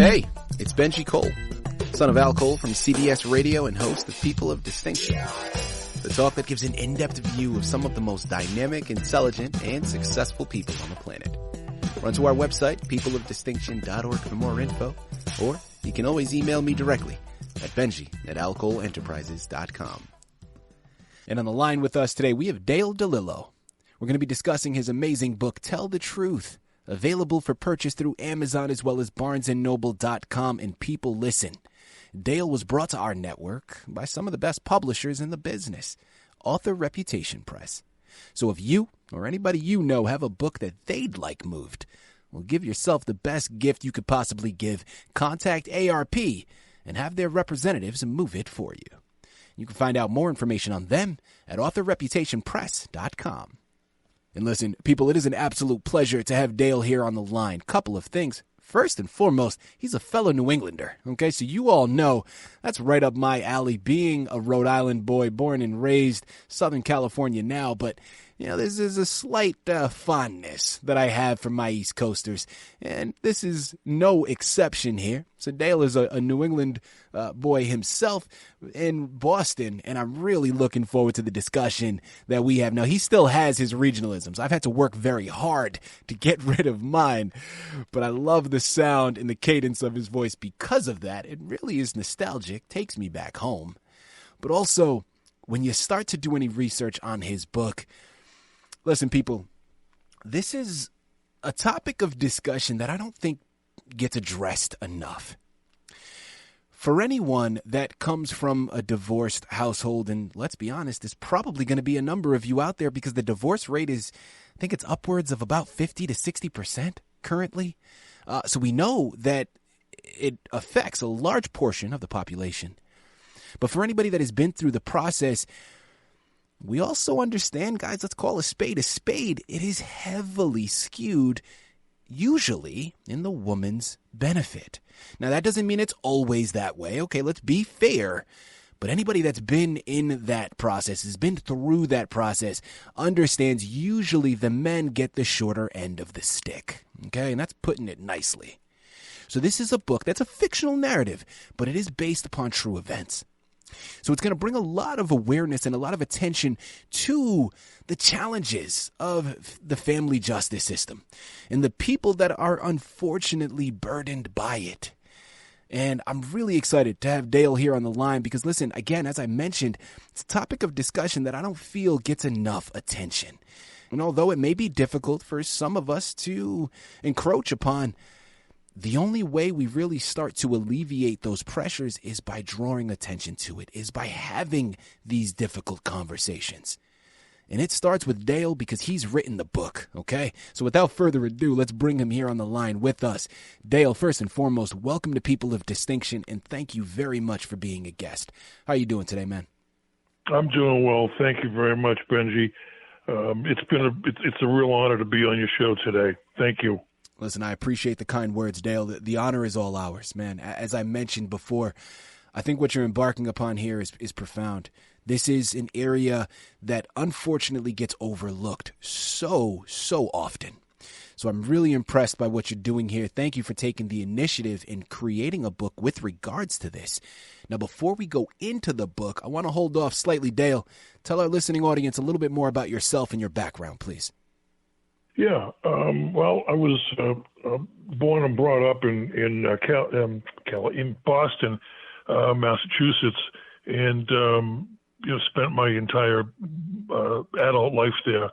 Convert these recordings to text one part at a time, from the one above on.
Hey, it's Benjie Cole, son of Al Cole from CBS Radio and host of People of Distinction, the talk that gives an in-depth view of some of the most dynamic, intelligent, and successful people on the planet. Run to our website, peopleofdistinction.org for more info, or you can always email me directly at benji@alcoleenterprises.com. And on the line with us today, we have Dale DeLillo. We're going to be discussing his amazing book, Tell the Truth, available for purchase through Amazon as well as barnesandnoble.com and People Listen. Dale was brought to our network by some of the best publishers in the business, Author Reputation Press. So if you or anybody you know have a book that they'd like moved, well, give yourself the best gift you could possibly give. Contact ARP and have their representatives move it for you. You can find out more information on them at authorreputationpress.com. And listen, people, it is an absolute pleasure to have Dale here on the line. Couple of things. First and foremost, he's a fellow New Englander, okay? So you all know that's right up my alley, being a Rhode Island boy, born and raised Southern California now. But, you know, there's a slight fondness that I have for my East Coasters, and this is no exception here. So Dale is a New England boy himself in Boston, and I'm really looking forward to the discussion that we have. Now, he still has his regionalisms. I've had to work very hard to get rid of mine, but I love the sound and the cadence of his voice because of that. It really is nostalgic, takes me back home. But also, when you start to do any research on his book, listen, people, this is a topic of discussion that I don't think gets addressed enough. For anyone that comes from a divorced household, and let's be honest, there's probably going to be a number of you out there because the divorce rate is, I think it's upwards of about 50 to 60% currently. So we know that it affects a large portion of the population. But for anybody that has been through the process, we also understand, guys, let's call a spade a spade. It is heavily skewed, usually in the woman's benefit. Now, that doesn't mean it's always that way. Okay, let's be fair. But anybody that's been in that process, has been through that process, understands usually the men get the shorter end of the stick. Okay, and that's putting it nicely. So this is a book that's a fictional narrative, but it is based upon true events. So it's going to bring a lot of awareness and a lot of attention to the challenges of the family justice system and the people that are unfortunately burdened by it. And I'm really excited to have Dale here on the line because, listen, again, as I mentioned, it's a topic of discussion that I don't feel gets enough attention. And although it may be difficult for some of us to encroach upon, the only way we really start to alleviate those pressures is by drawing attention to it, is by having these difficult conversations. And it starts with Dale because he's written the book, okay? So without further ado, let's bring him here on the line with us. Dale, first and foremost, welcome to People of Distinction, and thank you very much for being a guest. How are you doing today, man? I'm doing well. Thank you very much, Benji. It's a real honor to be on your show today. Thank you. Listen, I appreciate the kind words, Dale. The honor is all ours, man. As I mentioned before, I think what you're embarking upon here is profound. This is an area that unfortunately gets overlooked so often. So I'm really impressed by what you're doing here. Thank you for taking the initiative in creating a book with regards to this. Now, before we go into the book, I want to hold off slightly, Dale. Tell our listening audience a little bit more about yourself and your background, please. Yeah, well, I was born and brought up in Boston, Massachusetts, and spent my entire adult life there.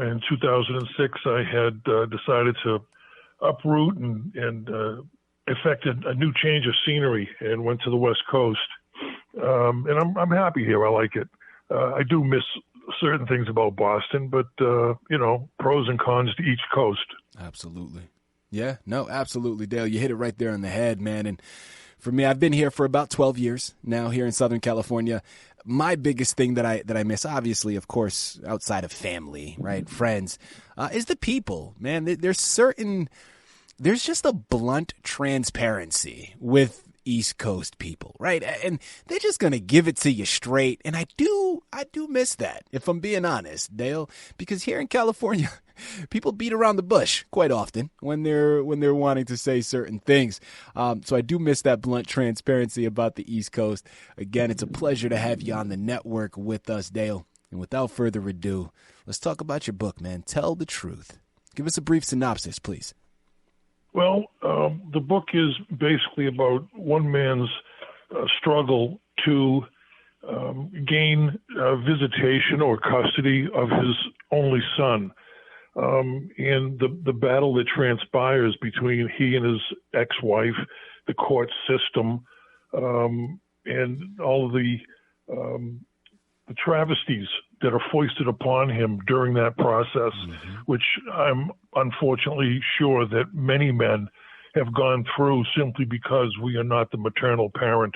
In 2006, I had decided to uproot and effected a new change of scenery and went to the West Coast. And I'm happy here. I like it. I do miss certain things about Boston, but, pros and cons to each coast. Absolutely. Yeah, no, absolutely, Dale. You hit it right there on the head, man. And for me, I've been here for about 12 years now here in Southern California. My biggest thing that I miss, obviously, of course, outside of family, right, friends, is the people, man. There's just a blunt transparency with East Coast people, right? And they're just going to give it to you straight. And I do miss that, if I'm being honest, Dale, because here in California, people beat around the bush quite often when they're wanting to say certain things. So I do miss that blunt transparency about the East Coast. Again, it's a pleasure to have you on the network with us, Dale. And without further ado, let's talk about your book, man. Tell the Truth. Give us a brief synopsis, please. Well, the book is basically about one man's struggle to gain visitation or custody of his only son, and the battle that transpires between he and his ex-wife, the court system, and all of the travesties that are foisted upon him during that process, which I'm unfortunately sure that many men have gone through simply because we are not the maternal parent.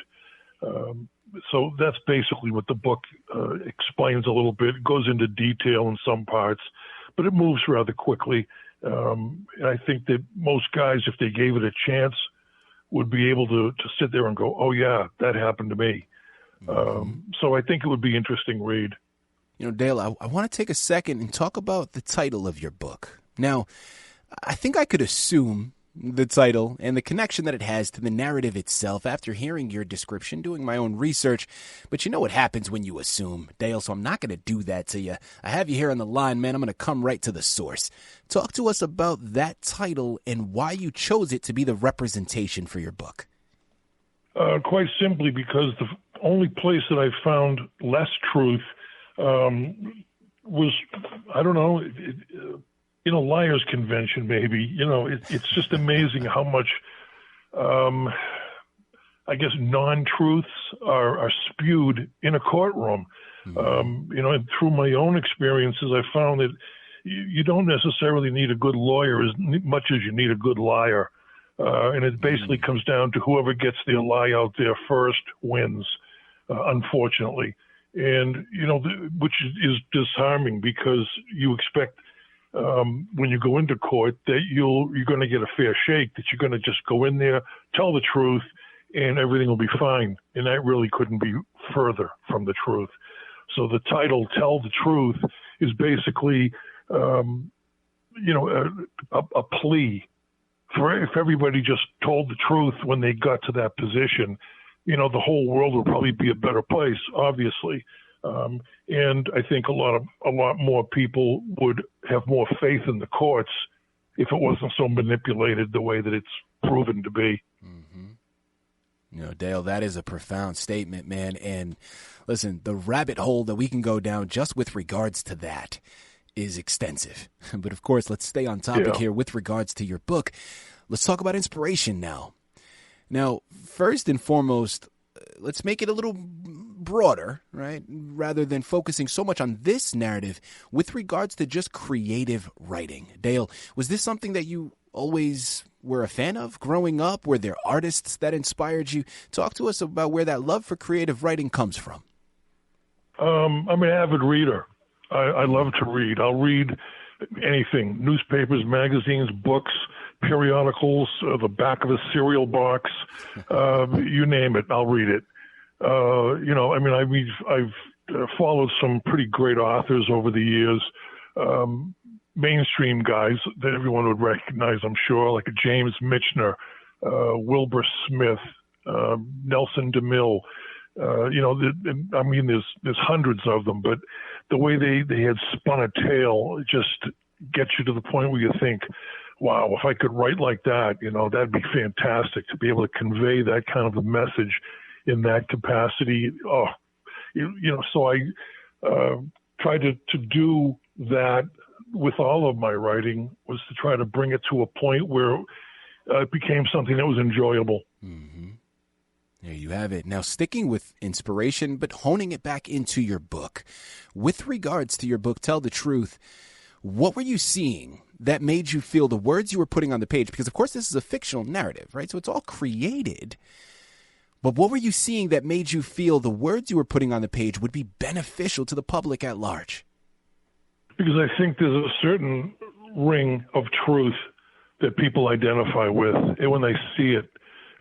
So that's basically what the book explains a little bit. It goes into detail in some parts, but it moves rather quickly. And I think that most guys, if they gave it a chance, would be able to sit there and go, oh, yeah, that happened to me. So I think it would be an interesting read. You know, Dale, I want to take a second and talk about the title of your book. Now, I think I could assume the title and the connection that it has to the narrative itself after hearing your description, doing my own research. But you know what happens when you assume, Dale, so I'm not going to do that to you. I have you here on the line, man. I'm going to come right to the source. Talk to us about that title and why you chose it to be the representation for your book. Quite simply because the only place that I found less truth was, I don't know, in a liar's convention, maybe. You know, it's just amazing how much, I guess, non-truths are spewed in a courtroom. You know, and through my own experiences, I found that you don't necessarily need a good lawyer as much as you need a good liar. And it basically comes down to whoever gets their lie out there first wins, unfortunately. And, you know, which is disarming because you expect when you go into court that you're going to get a fair shake, that you're going to just go in there, tell the truth, and everything will be fine. And that really couldn't be further from the truth. So the title, Tell the Truth, is basically, you know, a plea for if everybody just told the truth when they got to that position, you know, the whole world would probably be a better place, obviously. And I think a lot more people would have more faith in the courts if it wasn't so manipulated the way that it's proven to be. You know, Dale, that is a profound statement, man. And listen, the rabbit hole that we can go down just with regards to that is extensive. But of course, let's stay on topic here with regards to your book. Let's talk about inspiration now. Now, first and foremost, let's make it a little broader, right? Rather than focusing so much on this narrative with regards to just creative writing. Dale, was this something that you always were a fan of growing up? Were there artists that inspired you? Talk to us about where that love for creative writing comes from. I'm an avid reader. I love to read. I'll read anything, newspapers, magazines, books, periodicals, the back of a cereal box, you name it, I'll read it. You know, I mean, I've followed some pretty great authors over the years, mainstream guys that everyone would recognize, I'm sure, like James Michener, Wilbur Smith, Nelson DeMille. You know, I mean, there's hundreds of them, but the way they had spun a tale just gets you to the point where you think, wow, if I could write like that, you know, that'd be fantastic to be able to convey that kind of a message in that capacity. Oh, you know, so I tried to do that with all of my writing, was to try to bring it to a point where it became something that was enjoyable. There you have it. Now, sticking with inspiration, but honing it back into your book. With regards to your book, Tell the Truth, what were you seeing that made you feel the words you were putting on the page? Because, of course, this is a fictional narrative, right? So it's all created. But what were you seeing that made you feel the words you were putting on the page would be beneficial to the public at large? Because I think there's a certain ring of truth that people identify with. And when they see it,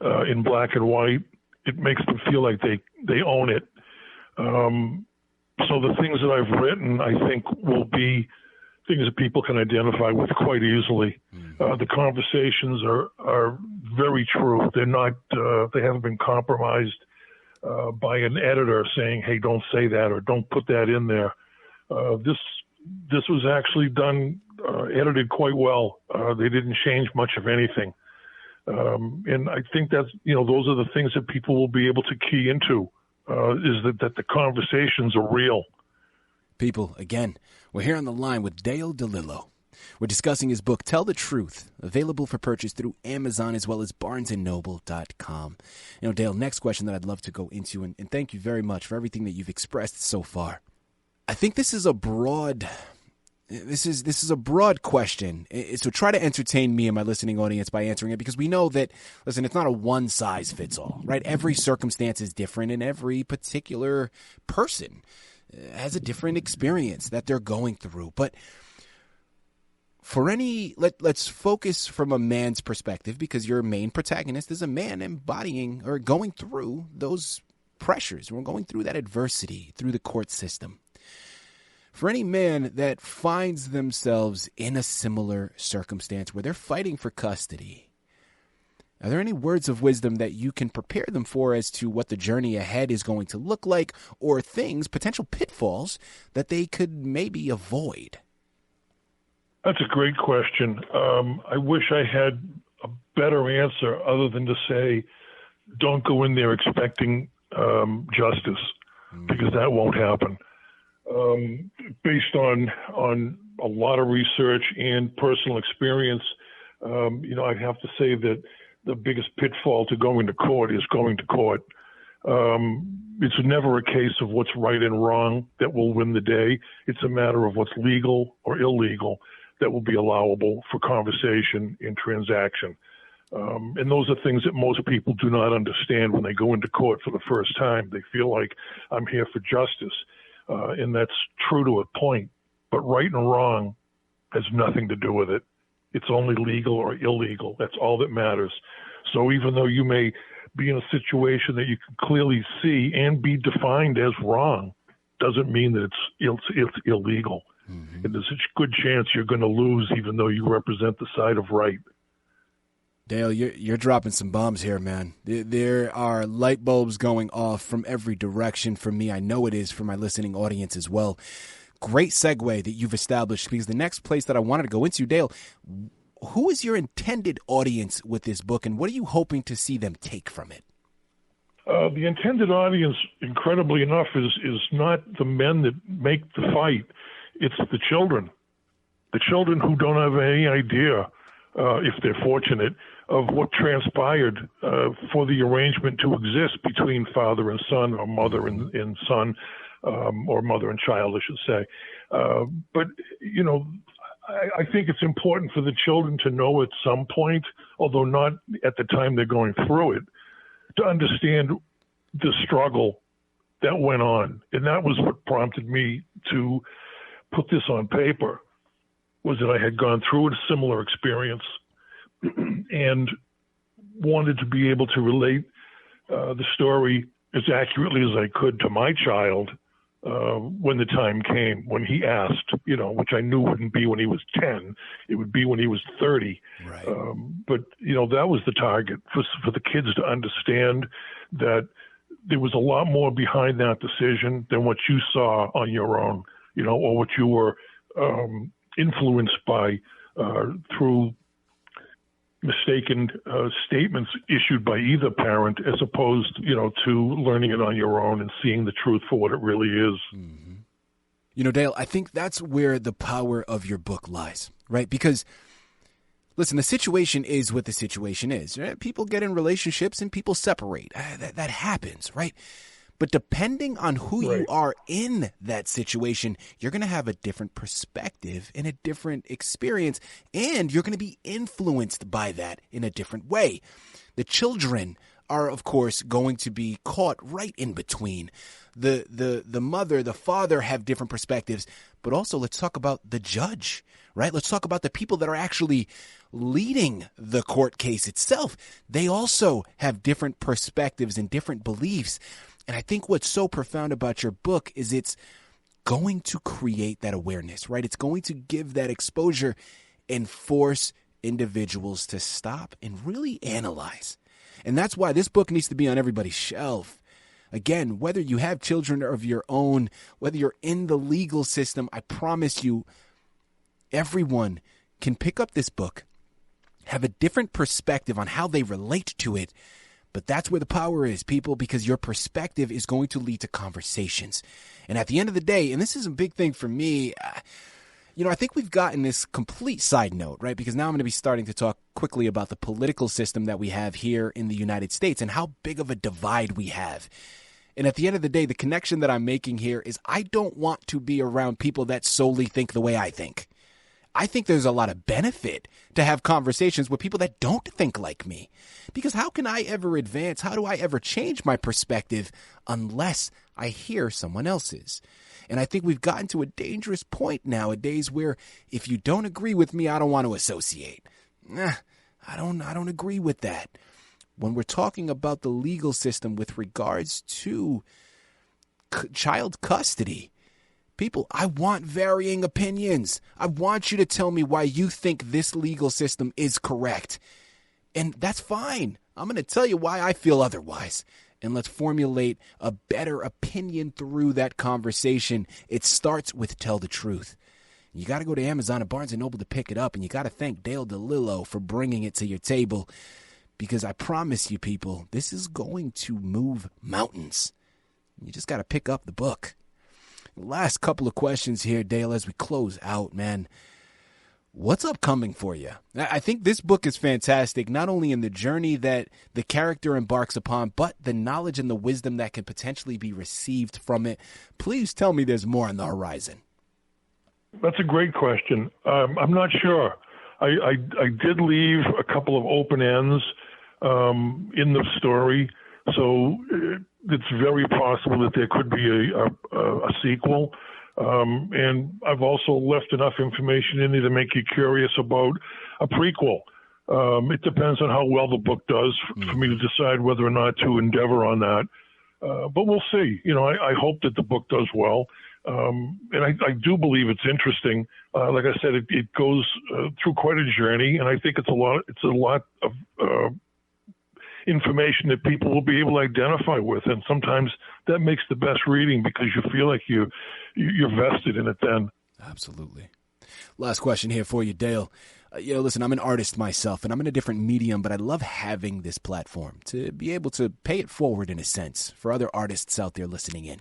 in black and white, it makes them feel like they own it. So the things that I've written, I think, will be things that people can identify with quite easily. The conversations are very true. They're not. They haven't been compromised by an editor saying, "Hey, don't say that," or "Don't put that in there." This was actually done, edited quite well. They didn't change much of anything, and I think that's those are the things that people will be able to key into. Is that the conversations are real. People, again, we're here on the line with Dale DeLillo. We're discussing his book, Tell the Truth, available for purchase through Amazon as well as barnesandnoble.com. Dale, next question that I'd love to go into, and thank you very much for everything that you've expressed so far. I think this is a broad question. So try to entertain me and my listening audience by answering it, because we know that, listen, it's not a one size fits all, right? Every circumstance is different, and every particular person has a different experience that they're going through. But for let's focus from a man's perspective, because your main protagonist is a man embodying or going through those pressures. We're going through that adversity through the court system. For any man that finds themselves in a similar circumstance where they're fighting for custody, are there any words of wisdom that you can prepare them for as to what the journey ahead is going to look like, or potential pitfalls that they could maybe avoid? That's a great question. I wish I had a better answer other than to say, don't go in there expecting justice, because that won't happen. Based on a lot of research and personal experience, I'd have to say that the biggest pitfall to going to court is going to court. It's never a case of what's right and wrong that will win the day. It's a matter of what's legal or illegal that will be allowable for conversation and transaction. And those are things that most people do not understand when they go into court for the first time. They feel like, I'm here for justice. And that's true to a point, but right and wrong has nothing to do with it. It's only legal or illegal. That's all that matters. So even though you may be in a situation that you can clearly see and be defined as wrong, doesn't mean that it's illegal. Mm-hmm. And there's a good chance you're going to lose, even though you represent the side of right. Dale, you're dropping some bombs here, man. There are light bulbs going off from every direction for me. I know it is for my listening audience as well. Great segue that you've established, because the next place that I wanted to go into, Dale, who is your intended audience with this book, and what are you hoping to see them take from it? The intended audience, incredibly enough, is not the men that make the fight. It's the children. The children who don't have any idea, if they're fortunate, of what transpired for the arrangement to exist between father and son, or mother and son, or mother and child, I should say. But, I think it's important for the children to know at some point, although not at the time they're going through it, to understand the struggle that went on. And that was what prompted me to put this on paper, was that I had gone through a similar experience and wanted to be able to relate the story as accurately as I could to my child when the time came, when he asked, which I knew wouldn't be when he was 10, it would be when he was 30. Right. But that was the target, for the kids to understand that there was a lot more behind that decision than what you saw on your own, or what you were influenced by through mistaken statements issued by either parent, as opposed, to learning it on your own and seeing the truth for what it really is. Mm-hmm. Dale, I think that's where the power of your book lies, right? Because, listen, the situation is what the situation is. Right? People get in relationships and people separate. That happens, right? But depending on who you are in that situation, you're going to have a different perspective and a different experience, and you're going to be influenced by that in a different way. The children are, of course, going to be caught right in between. The mother, the father have different perspectives, but also let's talk about the judge, right? Let's talk about the people that are actually leading the court case itself, they also have different perspectives and different beliefs. And I think what's so profound about your book is it's going to create that awareness, right? It's going to give that exposure and force individuals to stop and really analyze. And that's why this book needs to be on everybody's shelf. Again, whether you have children of your own, whether you're in the legal system, I promise you, everyone can pick up this book, have a different perspective on how they relate to it. But that's where the power is, people, because your perspective is going to lead to conversations. And at the end of the day, and this is a big thing for me, I think we've gotten this complete side note, right? Because now I'm going to be starting to talk quickly about the political system that we have here in the United States and how big of a divide we have. And at the end of the day, the connection that I'm making here is I don't want to be around people that solely think the way I think. I think there's a lot of benefit to have conversations with people that don't think like me. Because how can I ever advance? How do I ever change my perspective unless I hear someone else's? And I think we've gotten to a dangerous point nowadays where if you don't agree with me, I don't want to associate. I don't agree with that. When we're talking about the legal system with regards to child custody, people, I want varying opinions. I want you to tell me why you think this legal system is correct. And that's fine. I'm going to tell you why I feel otherwise. And let's formulate a better opinion through that conversation. It starts with Tell the Truth. You got to go to Amazon and Barnes & Noble to pick it up. And you got to thank Dale DeLillo for bringing it to your table. Because I promise you, people, this is going to move mountains. You just got to pick up the book. Last couple of questions here, Dale, as we close out, man. What's upcoming for you? I think this book is fantastic, not only in the journey that the character embarks upon, but the knowledge and the wisdom that can potentially be received from it. Please tell me there's more on the horizon. That's a great question. I'm not sure. I did leave a couple of open ends in the story, so it's very possible that there could be a sequel. And I've also left enough information in there to make you curious about a prequel. It depends on how well the book does for me to decide whether or not to endeavor on that. But we'll see. I hope that the book does well. And I do believe it's interesting. Like I said, it goes through quite a journey, and I think it's a lot of information that people will be able to identify with, and sometimes that makes the best reading because you feel like you're vested in it then. Absolutely. Last question here for you, Dale. Listen, I'm an artist myself, and I'm in a different medium, but I love having this platform to be able to pay it forward in a sense for other artists out there listening in.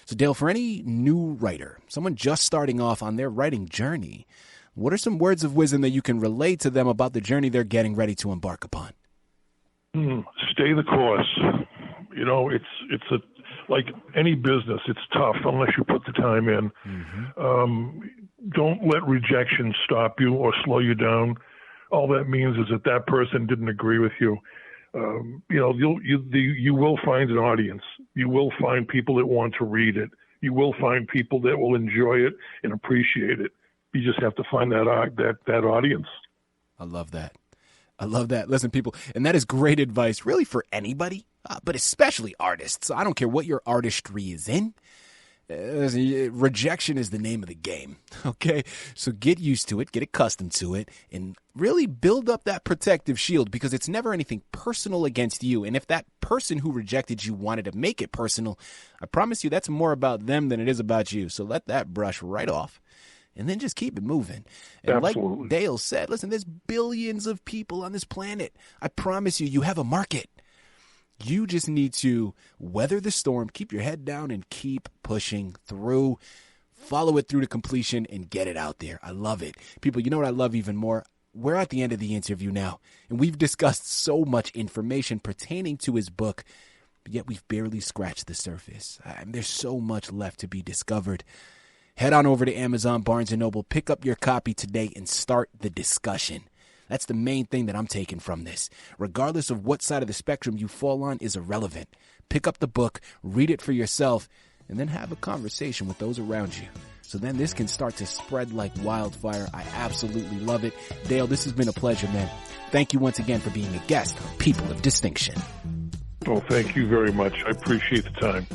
So, Dale, for any new writer, someone just starting off on their writing journey, what are some words of wisdom that you can relate to them about the journey they're getting ready to embark upon? Stay the course. It's like any business. It's tough unless you put the time in. Don't let rejection stop you or slow you down. All that means is that person didn't agree with you. You will find an audience. You will find people that want to read it. You will find people that will enjoy it and appreciate it. You just have to find that audience. I love that. Listen, people, and that is great advice really for anybody, but especially artists. I don't care what your artistry is in. Rejection is the name of the game, okay? So get used to it, get accustomed to it, and really build up that protective shield because it's never anything personal against you. And if that person who rejected you wanted to make it personal, I promise you that's more about them than it is about you. So let that brush right off. And then just keep it moving. And Absolutely. Like Dale said, listen, there's billions of people on this planet. I promise you have a market. You just need to weather the storm, keep your head down, and keep pushing through. Follow it through to completion and get it out there. I love it. People, you know what I love even more? We're at the end of the interview now, and we've discussed so much information pertaining to his book, but yet we've barely scratched the surface. There's so much left to be discovered. Head on over to Amazon, Barnes & Noble, pick up your copy today and start the discussion. That's the main thing that I'm taking from this. Regardless of what side of the spectrum you fall on is irrelevant. Pick up the book, read it for yourself, and then have a conversation with those around you. So then this can start to spread like wildfire. I absolutely love it. Dale, this has been a pleasure, man. Thank you once again for being a guest on People of Distinction. Oh, thank you very much. I appreciate the time.